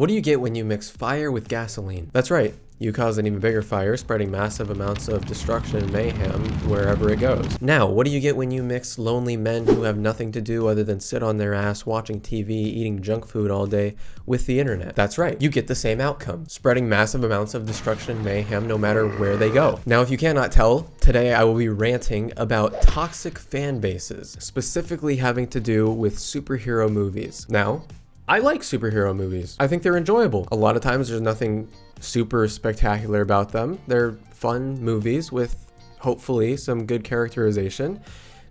What do you get when you mix fire with gasoline? That's right. You cause an even bigger fire, spreading massive amounts of destruction and mayhem wherever it goes. Now, what do you get when you mix lonely men who have nothing to do other than sit on their ass watching TV, eating junk food all day with the internet? That's right. You get the same outcome, spreading massive amounts of destruction and mayhem no matter where they go. Now, if you cannot tell, today I will be ranting about toxic fan bases, specifically having to do with superhero movies. Now, I like superhero movies. I think they're enjoyable. A lot of times there's nothing super spectacular about them. They're fun movies with hopefully some good characterization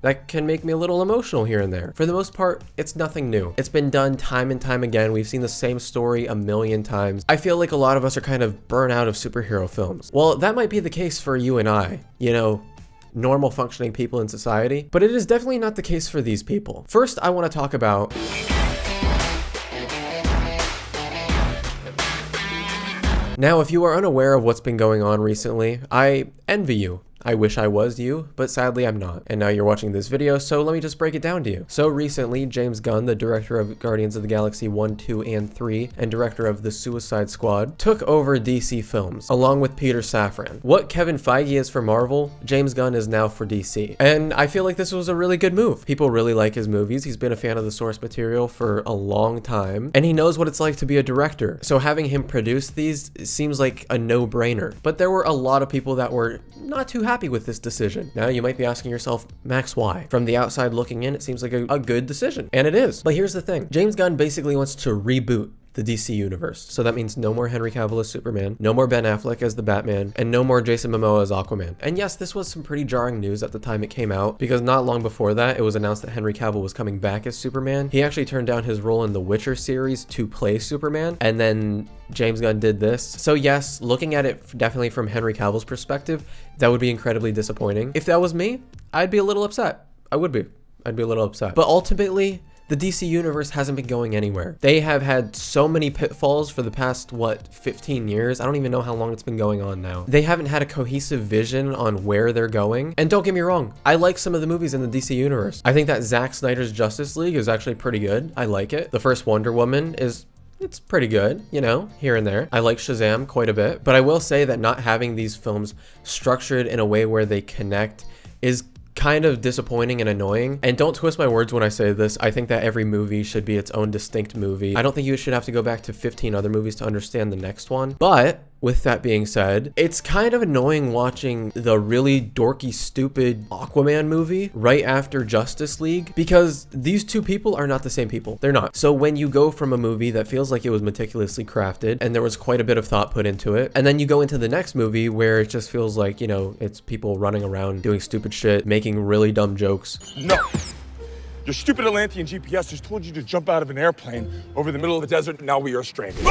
that can make me a little emotional here and there. For the most part, it's nothing new. It's been done time and time again. We've seen the same story a million times. I feel like a lot of us are kind of burnt out of superhero films. Well, that might be the case for you and I, you know, normal functioning people in society, but it is definitely not the case for these people. First, I want to talk about now, if you are unaware of what's been going on recently, I envy you. I wish I was you, but sadly I'm not. And now you're watching this video, so let me just break it down to you. So recently, James Gunn, the director of Guardians of the Galaxy 1, 2, and 3, and director of The Suicide Squad, took over DC Films, along with Peter Safran. What Kevin Feige is for Marvel, James Gunn is now for DC. And I feel like this was a really good move. People really like his movies. He's been a fan of the source material for a long time, and he knows what it's like to be a director. So having him produce these seems like a no-brainer. But there were a lot of people that were not too happy with this decision. Now you might be asking yourself, Max, why? From the outside looking in, it seems like a good decision. And it is. But here's the thing. James Gunn basically wants to reboot the DC universe. So that means no more Henry Cavill as Superman, no more Ben Affleck as the Batman, and no more Jason Momoa as Aquaman. And yes, this was some pretty jarring news at the time it came out, because not long before that, it was announced that Henry Cavill was coming back as Superman. He actually turned down his role in the Witcher series to play Superman, and then James Gunn did this. So yes, looking at it definitely from Henry Cavill's perspective, that would be incredibly disappointing. If that was me, I'd be a little upset. I'd be a little upset. But ultimately, the DC universe hasn't been going anywhere. They have had so many pitfalls for the past, 15 years? I don't even know how long it's been going on now. They haven't had a cohesive vision on where they're going. And don't get me wrong, I like some of the movies in the DC universe. I think that Zack Snyder's Justice League is actually pretty good. I like it. The first Wonder Woman it's pretty good, you know, here and there. I like Shazam quite a bit, but I will say that not having these films structured in a way where they connect is kind of disappointing and annoying. And don't twist my words when I say this. I think that every movie should be its own distinct movie. I don't think you should have to go back to 15 other movies to understand the next one. But with that being said, it's kind of annoying watching the really dorky, stupid Aquaman movie right after Justice League, because these two people are not the same people. They're not. So when you go from a movie that feels like it was meticulously crafted and there was quite a bit of thought put into it, and then you go into the next movie where it just feels like, you know, it's people running around doing stupid shit, making really dumb jokes. No. Your stupid Atlantean GPS just told you to jump out of an airplane over the middle of the desert, and now we are stranded.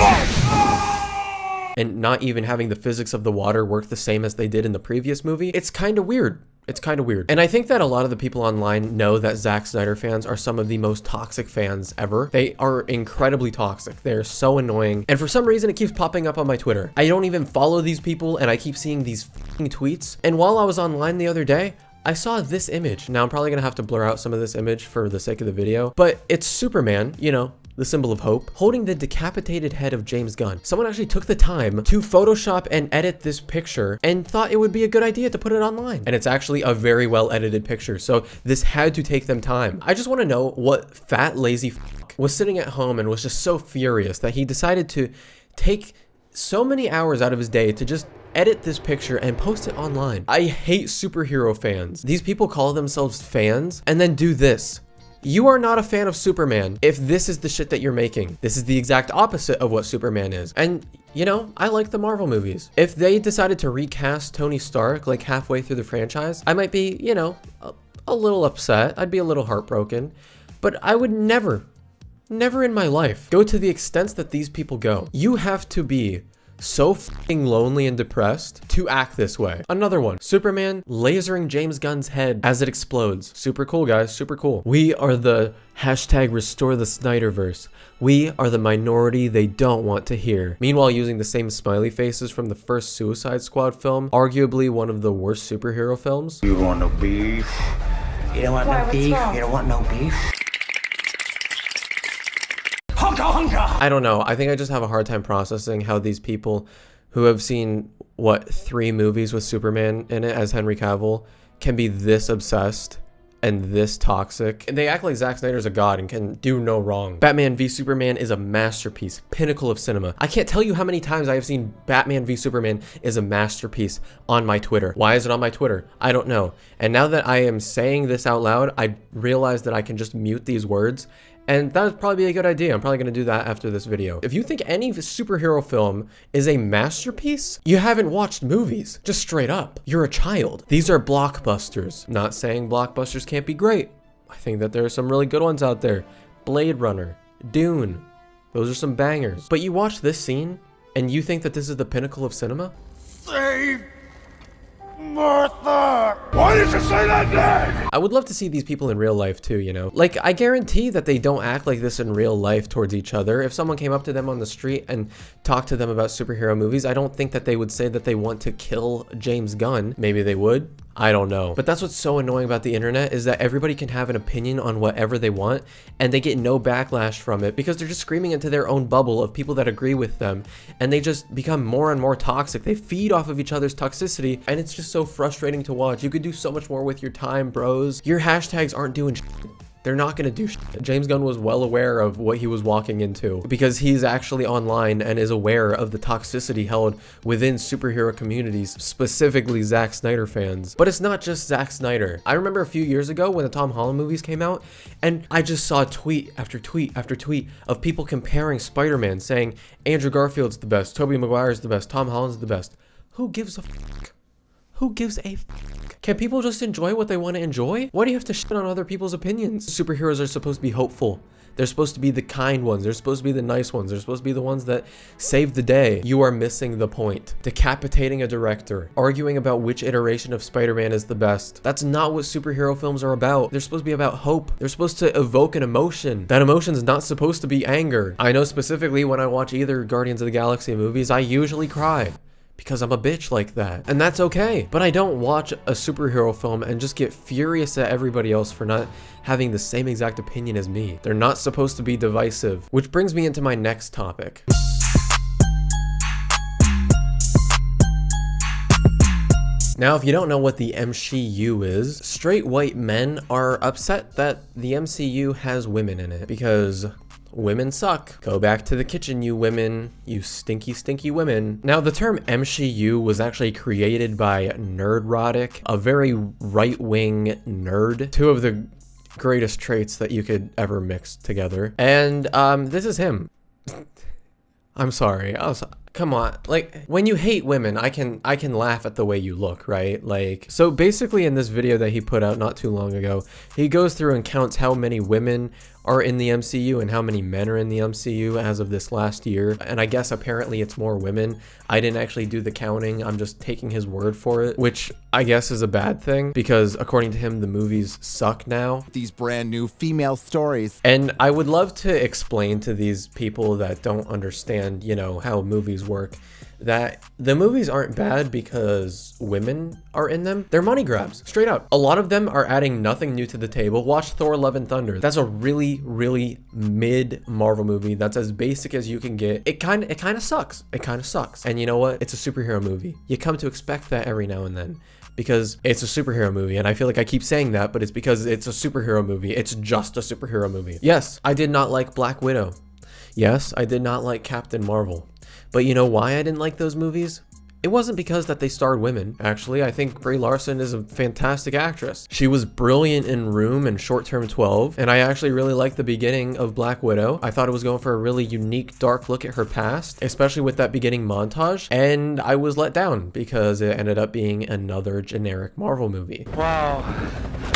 And not even having the physics of the water work the same as they did in the previous movie. It's kind of weird. It's kind of weird. And I think that a lot of the people online know that Zack Snyder fans are some of the most toxic fans ever. They are incredibly toxic. They're so annoying. And for some reason, it keeps popping up on my Twitter. I don't even follow these people, and I keep seeing these f***ing tweets. And while I was online the other day, I saw this image. Now, I'm probably gonna have to blur out some of this image for the sake of the video, but it's Superman, you know, the symbol of hope, holding the decapitated head of James Gunn. Someone actually took the time to Photoshop and edit this picture and thought it would be a good idea to put it online. And it's actually a very well edited picture. So this had to take them time. I just want to know what fat, lazy f*** was sitting at home and was just so furious that he decided to take so many hours out of his day to just edit this picture and post it online. I hate superhero fans. These people call themselves fans and then do this. You are not a fan of Superman if this is the shit that you're making. This is the exact opposite of what Superman is. And, you know, I like the Marvel movies. If they decided to recast Tony Stark like halfway through the franchise, I might be, you know, a little upset. I'd be a little heartbroken. But I would never in my life go to the extents that these people go. You have to be so f***ing lonely and depressed to act this way. Another one, Superman lasering James Gunn's head as it explodes. Super cool, guys, super cool. We are the hashtag restore the Snyderverse. We are the minority they don't want to hear. Meanwhile, using the same smiley faces from the first Suicide Squad film, arguably one of the worst superhero films. You want no beef? You don't want no beef? You don't want no beef? I don't know. I think I just have a hard time processing how these people who have seen, what, 3 movies with Superman in it as Henry Cavill can be this obsessed and this toxic. They act like Zack Snyder's a god and can do no wrong. Batman v Superman is a masterpiece, pinnacle of cinema. I can't tell you how many times I have seen Batman v Superman is a masterpiece on my Twitter. Why is it on my Twitter? I don't know. And now that I am saying this out loud, I realize that I can just mute these words, and that would probably be a good idea. I'm probably going to do that after this video. If you think any superhero film is a masterpiece, you haven't watched movies. Just straight up. You're a child. These are blockbusters. Not saying blockbusters can't be great. I think that there are some really good ones out there. Blade Runner, Dune. Those are some bangers. But you watch this scene and you think that this is the pinnacle of cinema? Save Martha! Why did you say that name? I would love to see these people in real life too, you know? Like, I guarantee that they don't act like this in real life towards each other. If someone came up to them on the street and talked to them about superhero movies, I don't think that they would say that they want to kill James Gunn. Maybe they would. I don't know. But that's what's so annoying about the internet, is that everybody can have an opinion on whatever they want and they get no backlash from it because they're just screaming into their own bubble of people that agree with them, and they just become more and more toxic. They feed off of each other's toxicity, and it's just so frustrating to watch. You could do so much more with your time, bros. Your hashtags aren't doing shit. They're not gonna do shit. James Gunn was well aware of what he was walking into because he's actually online and is aware of the toxicity held within superhero communities, specifically Zack Snyder fans. But it's not just Zack Snyder. I remember a few years ago when the Tom Holland movies came out, and I just saw tweet after tweet after tweet of people comparing Spider-Man, saying Andrew Garfield's the best, Tobey Maguire's the best, Tom Holland's the best. Who gives a fuck? Who gives a fuck? Can people just enjoy what they want to enjoy? Why do you have to shit on other people's opinions? Superheroes are supposed to be hopeful. They're supposed to be the kind ones. They're supposed to be the nice ones. They're supposed to be the ones that save the day. You are missing the point. Decapitating a director. Arguing about which iteration of Spider-Man is the best. That's not what superhero films are about. They're supposed to be about hope. They're supposed to evoke an emotion. That emotion is not supposed to be anger. I know specifically when I watch either Guardians of the Galaxy movies, I usually cry. Because I'm a bitch like that. And that's okay. But I don't watch a superhero film and just get furious at everybody else for not having the same exact opinion as me. They're not supposed to be divisive. Which brings me into my next topic. Now, if you don't know what the MCU is, straight white men are upset that the MCU has women in it because women suck. Go back to the kitchen, you women. You stinky, stinky women. Now, the term MCU was actually created by Nerdrotic, a very right-wing nerd. Two of the greatest traits that you could ever mix together. And this is him. I'm sorry. Come on, like, when you hate women, I can laugh at the way you look, right? Like, so basically in this video that he put out not too long ago, he goes through and counts how many women are in the MCU and how many men are in the MCU as of this last year. And I guess apparently it's more women. I didn't actually do the counting. I'm just taking his word for it, which I guess is a bad thing because according to him, the movies suck now. These brand new female stories. And I would love to explain to these people that don't understand, you know, how movies work, that the movies aren't bad because women are in them. They're money grabs, straight up. A lot of them are adding nothing new to the table. Watch Thor: Love and Thunder. That's a really, really mid Marvel movie. That's as basic as you can get. It kind of sucks. It kind of sucks. And you know what? It's a superhero movie. You come to expect that every now and then, because it's a superhero movie. And I feel like I keep saying that, but it's because it's a superhero movie. It's just a superhero movie. Yes, I did not like Black Widow. Yes, I did not like Captain Marvel. But you know why I didn't like those movies? It wasn't because that they starred women. Actually, I think Brie Larson is a fantastic actress. She was brilliant in Room and Short Term 12, and I actually really liked the beginning of Black Widow. I thought it was going for a really unique, dark look at her past, especially with that beginning montage, and I was let down because it ended up being another generic Marvel movie. Wow.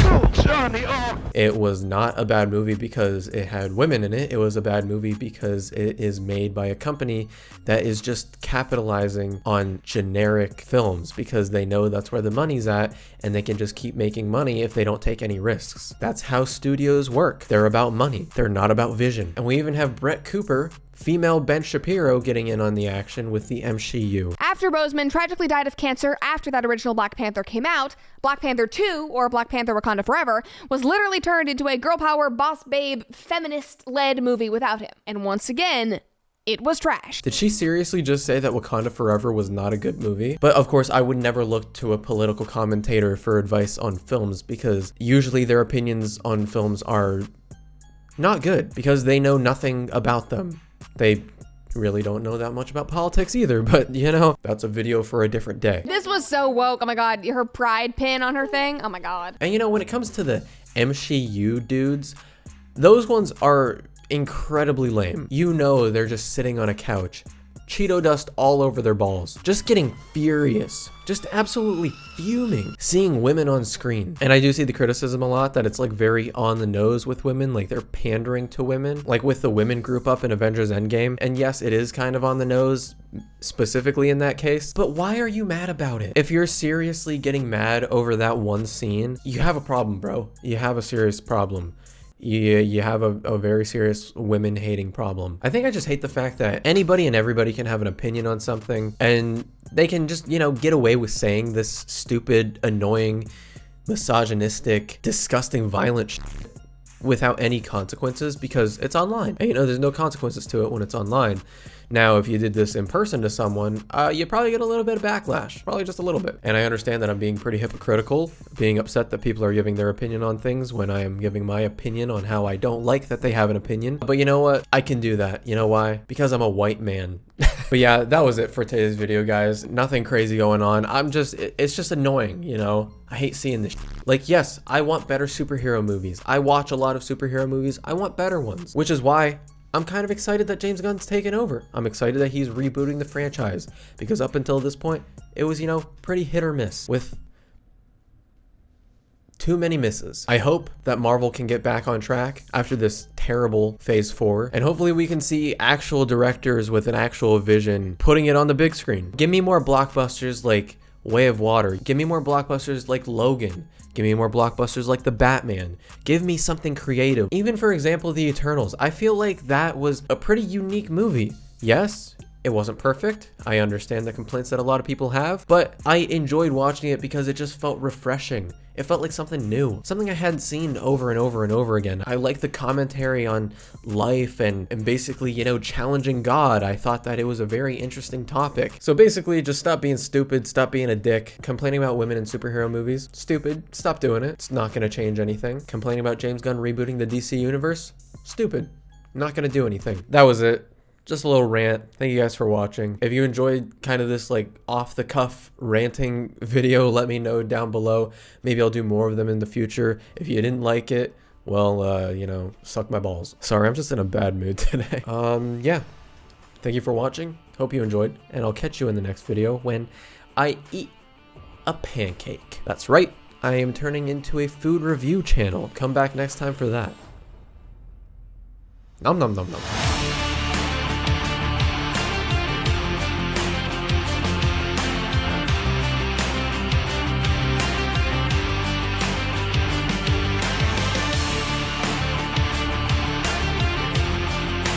Oh, Johnny, oh. It was not a bad movie because it had women in it. It was a bad movie because it is made by a company that is just capitalizing on generic films because they know that's where the money's at and they can just keep making money if they don't take any risks. That's how studios work. They're about money. They're not about vision. And we even have Brett Cooper female Ben Shapiro getting in on the action with the MCU. After Boseman tragically died of cancer after that original Black Panther came out, Black Panther 2, or Black Panther Wakanda Forever, was literally turned into a girl power, boss babe, feminist-led movie without him. And once again, it was trash. Did she seriously just say that Wakanda Forever was not a good movie? But of course, I would never look to a political commentator for advice on films, because usually their opinions on films are not good because they know nothing about them. They really don't know that much about politics either, but you know, that's a video for a different day. This was so woke. Oh my God, her pride pin on her thing. Oh my God. And you know, when it comes to the MCU dudes, those ones are incredibly lame. You know, they're just sitting on a couch, Cheeto dust all over their balls, just getting furious, just absolutely fuming, seeing women on screen. And I do see the criticism a lot that it's like very on the nose with women, like they're pandering to women, like with the women group up in Avengers Endgame. And yes, it is kind of on the nose, specifically in that case, but why are you mad about it? If you're seriously getting mad over that one scene, you have a problem, bro. You have a serious problem. You have a very serious women hating problem. I think I just hate the fact that anybody and everybody can have an opinion on something and they can just, you know, get away with saying this stupid, annoying, misogynistic, disgusting, violent shit without any consequences because it's online. And you know, there's no consequences to it when it's online. Now, if you did this in person to someone, you probably get a little bit of backlash, probably just a little bit. And I understand that I'm being pretty hypocritical, being upset that people are giving their opinion on things when I am giving my opinion on how I don't like that they have an opinion. But you know what? I can do that. You know why? Because I'm a white man. But yeah, that was it for today's video, guys. Nothing crazy going on. It's just annoying, you know? I hate seeing this. Like, yes, I want better superhero movies. I watch a lot of superhero movies. I want better ones, which is why I'm kind of excited that James Gunn's taken over. I'm excited that he's rebooting the franchise because up until this point, it was, you know, pretty hit or miss with too many misses. I hope that Marvel can get back on track after this terrible phase 4, and hopefully we can see actual directors with an actual vision putting it on the big screen. Give me more blockbusters like Way of Water. Give me more blockbusters like Logan. Give me more blockbusters like The Batman. Give me something creative. Even, for example, The Eternals. I feel like that was a pretty unique movie. Yes, it wasn't perfect. I understand the complaints that a lot of people have, but I enjoyed watching it because it just felt refreshing. It felt like something new, something I hadn't seen over and over and over again. I liked the commentary on life and basically, you know, challenging God. I thought that it was a very interesting topic. So basically, just stop being stupid, stop being a dick. Complaining about women in superhero movies, stupid, stop doing it. It's not gonna change anything. Complaining about James Gunn rebooting the DC universe, stupid, not gonna do anything. That was it. Just a little rant. Thank you guys for watching. If you enjoyed kind of this like off the cuff ranting video, let me know down below. Maybe I'll do more of them in the future. If you didn't like it, well, you know, suck my balls. Sorry, I'm just in a bad mood today. Yeah. Thank you for watching. Hope you enjoyed, and I'll catch you in the next video when I eat a pancake. That's right. I am turning into a food review channel. Come back next time for that. Nom nom nom nom.